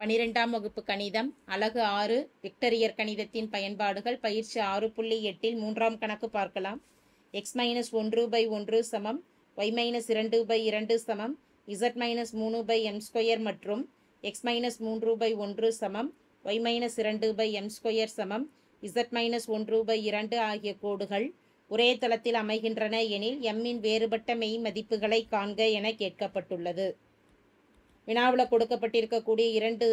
12ஆம் வகுப்பு கணிதம் அலகு 6 வெக்டரியற் கணிதத்தின் பயன்பாடுகள் பயிற்சி 6.8 மூன்றாம் கணக்கு பார்க்கலாம். x-1/1 சமம் y-2/2 சமம் z-3/m² மற்றும் x-3/1 சமம் y-2/m² சமம் z-1/2 ஆகிய கோடுகள் ஒரே தளத்தில் அமைகின்றன எனில் m இன் வேறுபட்ட மெய் மதிப்புகளை காண்க என கேட்கப்பட்டுள்ளது. வினாவில் கொடுக்கப்பட்டிருக்கக்கூடிய இரண்டு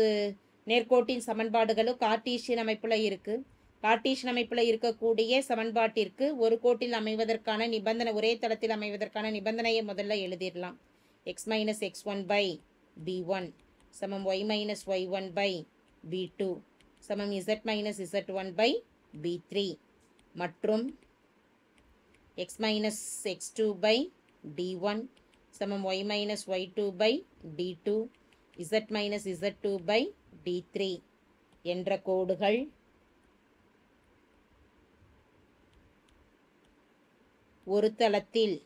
நேர்கோட்டின் சமன்பாடுகளும் கார்ட்டீசியன் அமைப்பில் இருக்குது. கார்ட்டீசியன் அமைப்பில் இருக்கக்கூடிய சமன்பாட்டிற்கு ஒரு கோட்டில் அமைவதற்கான நிபந்தனை, ஒரே தளத்தில் அமைவதற்கான நிபந்தனையை முதல்ல எழுதிடலாம். x-x1/b1 சமம் y-y1/b2 சமம் z-z1/b3 மற்றும் x-x2/d1 சமம் y-y2/d2 z-z2/d3 என்ற கோடுகள் ஒரு தளத்தில்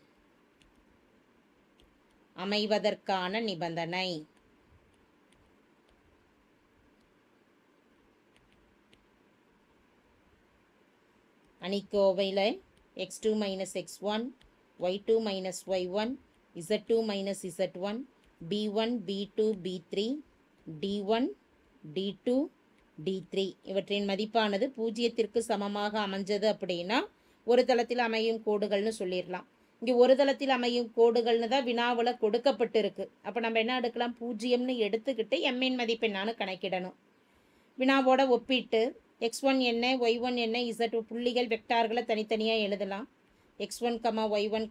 அமைவதற்கான நிபந்தனை. அணிக்கோவையில் x2 - x1 y2 - y1 z2 - z1 b1 b2 b3 d1 d2 d3 இவற்றின் மதிப்பானது பூஜ்ஜியத்திற்கு சமமாக அமைஞ்சது அப்படின்னா ஒரு தளத்தில் அமையும் கோடுகள்னு சொல்லிடலாம். இங்கே ஒரு தளத்தில் அமையும் கோடுகள்னு தான் வினாவில் கொடுக்கப்பட்டிருக்கு. அப்போ நம்ம என்ன எடுக்கலாம், பூஜ்ஜியம்னு எடுத்துக்கிட்டு எம்மின் மதிப்பு என்னான்னு கணக்கிடணும். வினாவோட ஒப்பிட்டு x1 என்ன, y1 என்ன, z புள்ளிகள் வெக்டார்களை தனித்தனியாக எழுதலாம். x1, y1,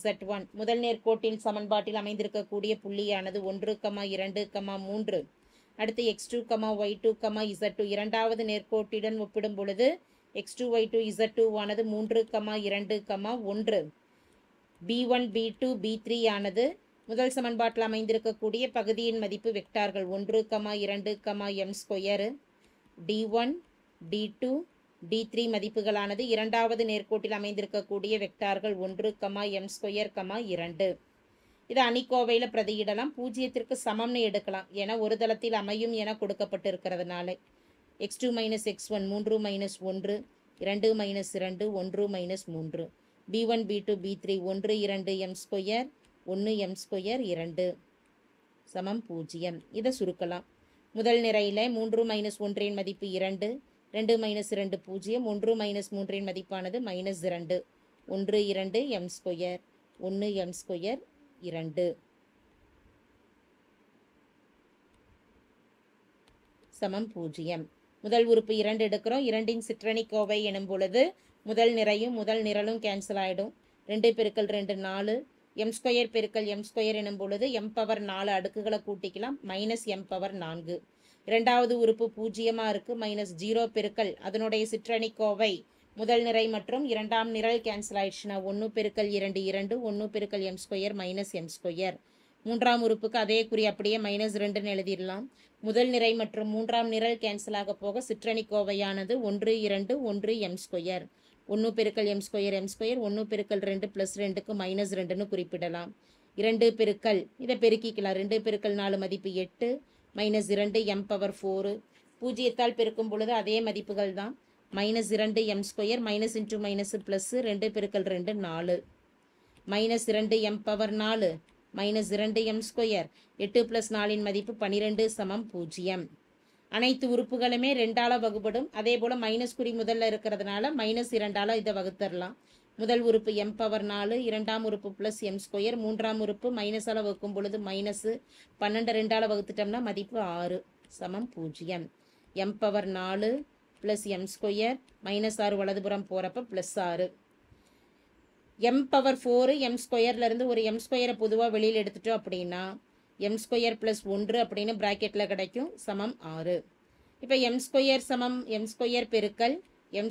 z1 முதல் நேர்கோட்டின் சமன்பாட்டில் அமைந்திருக்கக்கூடிய புள்ளியானது 1, 2, 3. அடுத்து x2, y2, z2 இரண்டாவது நேர்கோட்டுடன் ஒப்பிடும் பொழுது x2, y2, z2 ஆனது 3, 2, 1. b1, b2, b3 ஆனது முதல் சமன்பாட்டில் அமைந்திருக்கக்கூடிய பகுதியின் மதிப்பு வெக்டார்கள் 1, 2, m². d1, d2, d3 மதிப்புகளானது இரண்டாவது நேர்கோட்டில் அமைந்திருக்கக்கூடிய வெக்டார்கள் 1, m², 2. இதை அணிக்கோவையில் பிரதியிடலாம். பூஜ்ஜியத்திற்கு சமம்னு எடுக்கலாம். ஏன்னா ஒரு தளத்தில் அமையும் என கொடுக்கப்பட்டிருக்கிறதுனால. x2 - x1 3 - 1 2 - 2 1 - 3 b1 b2 b3 1 2 m² 1 m² 2 சமம் 0. இதை சுருக்கலாம். முதல் நிரையில் 3 - 1 மதிப்பு 2 2 - 2 0 1 - 3 மதிப்பானது -2 1 2 m² 1 m² 2 சமம் 0. முதல் உறுப்பு 2 எடுக்கிறோம். 2இன் சிற்றணிக்கோவை எனும் பொழுது முதல் நிறையும் முதல் நிரலும் கேன்சல் ஆகிடும். 2 × 2 4 m² × m² எனும் பொழுது m⁴ அடுக்குகளை கூட்டிக்கலாம். -m⁴. இரண்டாவது உறுப்பு பூஜ்ஜியமாக இருக்குது. -0 பெருக்கல் அதனுடைய சிற்றணிக்கோவை முதல் நிரை மற்றும் இரண்டாம் நிரல் கேன்சல் ஆயிடுச்சுன்னா 1 × 2 2 1 × m² -m². மூன்றாம் உறுப்புக்கு அதே குறி அப்படியே -2ன்னு எழுதிடலாம். முதல் நிரை மற்றும் மூன்றாம் நிரல் கேன்சல் ஆக போக சிற்றணிக்கோவையானது 1 2 1 m². 1 × m² m². 1 × 2 + 2க்கு -2ன்னு குறிப்பிடலாம். 2 பெருக்கல் இதை பெருக்கிக்கலாம். 2 × 4 மதிப்பு 8 -2 m⁴. பூஜ்ஜியத்தால் பெருக்கும் பொழுது அதே மதிப்புகள் தான். -2 m², - × -2 2 × 2 4 -2 m⁴ -2 m². 8 + 4 மதிப்பு 12 சமம் 0. அனைத்து உறுப்புகளுமே 2ஆல் வகுப்படும். அதே போல் மைனஸ் குறி முதல்ல இருக்கிறதுனால -2ஆல் இதை வகுத்தரலாம். முதல் உறுப்பு m⁴, இரண்டாம் உறுப்பு +m², மூன்றாம் உறுப்பு மைனஸால் வகுக்கும் பொழுது -12 2ஆல் வகுத்துட்டோம்னா மதிப்பு 6 சமம் 0. m⁴ +m² -6 வலதுபுறம் போகிறப்ப +6. m⁴ m²லேருந்து ஒரு m² பொதுவாக வெளியில் எடுத்துட்டோம் அப்படின்னா m² + 1 அப்படின்னு ப்ராக்கெட்டில் கிடைக்கும் சமம் 6. இப்போ m² சமம் m² பெருக்கல் m²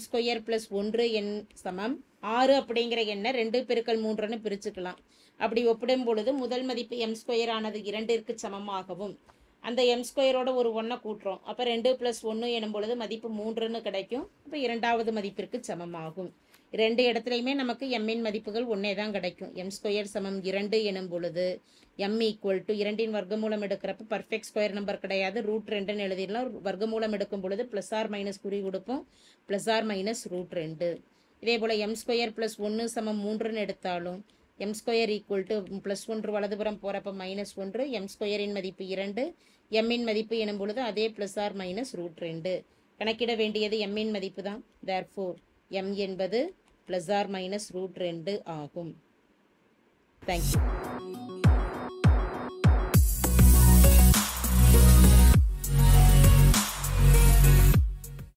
+ 1 எண் சமம் 6 அப்படிங்கிற எண்ணை 2 × 3ன்னு பிரிச்சுக்கலாம். அப்படி ஒப்பிடும் பொழுது முதல் மதிப்பு m² ஆனது 2ற்கு சமமாகவும் அந்த m² ஒரு 1 கூட்டுறோம். அப்போ 2 + 1 எனும் பொழுது மதிப்பு 3ன்னு கிடைக்கும். அப்போ இரண்டாவது மதிப்பிற்கு சமமாகும். ரெண்டு இடத்துலையுமே நமக்கு எம்மின் மதிப்புகள் ஒன்றே தான் கிடைக்கும். எம் ஸ்கொயர் சமம் 2 எனும் பொழுது எம் ஈக்குவல் டு 2 வர்க்கமூலம் எடுக்கிறப்ப பர்ஃபெக்ட் ஸ்கொயர் நம்பர் கிடையாது, √2ன்னு எழுதிடலாம். வர்க்கமூலம் எடுக்கும் பொழுது ப்ளஸ் ஆர் மைனஸ் குறி கொடுப்போம், ப்ளஸ் ஆர் மைனஸ் √2. இதே போல் எம் ஸ்கொயர் ப்ளஸ் 1 சமம் 3ன்னு எடுத்தாலும் M square equal to plus 1 வலதுபுறம் போகிறப்ப -1, எம் ஸ்கொயரின் மதிப்பு 2, எம்மின் மதிப்பு எனும் பொழுது அதே ப்ளஸ் ஆர் மைனஸ் √2. கணக்கிட வேண்டியது எம்மின் மதிப்பு தான். தேர்ஃபோர் எம் என்பது ப்ளஸ் ஆர் மைனஸ் √2 ஆகும். தேங்க்யூ.